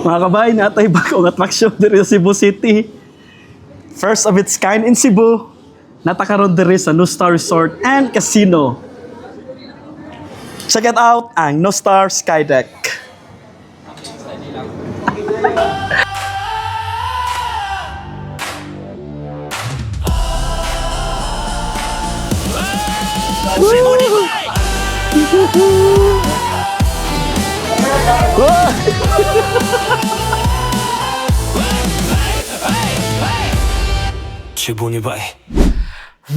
Mga kabayan, natay bagong attraction diri sa Cebu City. First of its kind in Cebu, natakaroon diri sa NoStar Resort and Casino. Check it out ang NoStar Skydeck.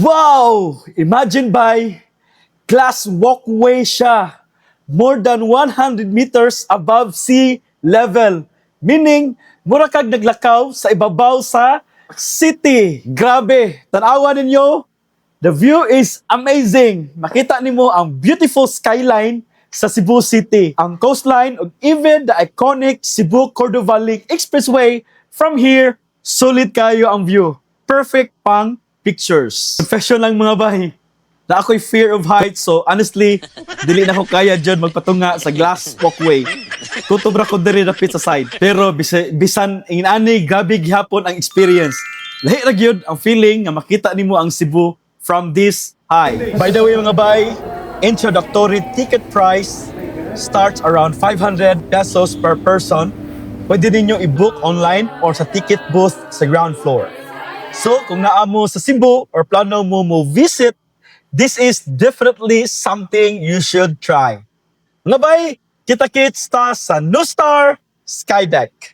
Wow! Imagine by glass walkway siya. More than 100 meters above sea level. Meaning, mura kag naglakaw sa ibabaw sa city. Grabe! Tanawa ninyo, the view is amazing. Makita nimo ang beautiful skyline sa Cebu City, ang coastline, ug even the iconic Cebu Cordova Link Expressway. From here, solid kayo ang view. Perfect pang pictures. Confession lang mga bahay, na ako'y fear of heights, so honestly, dili na ko kaya dyan magpatunga sa glass walkway. Kutubra ko diri rapid sa side. Pero bisan inani, grabe gihapon ang experience. Lahi ra gyud ang feeling nga makita nimo ang Cebu from this high. By the way mga bay, introductory ticket price starts around 500 pesos per person. Pwede ninyo i-book online or sa ticket booth sa ground floor. So, kung naamo sa Cebu or plano mo visit, this is definitely something you should try. Mga bay, kita-kits ta sa NoStar Skydeck.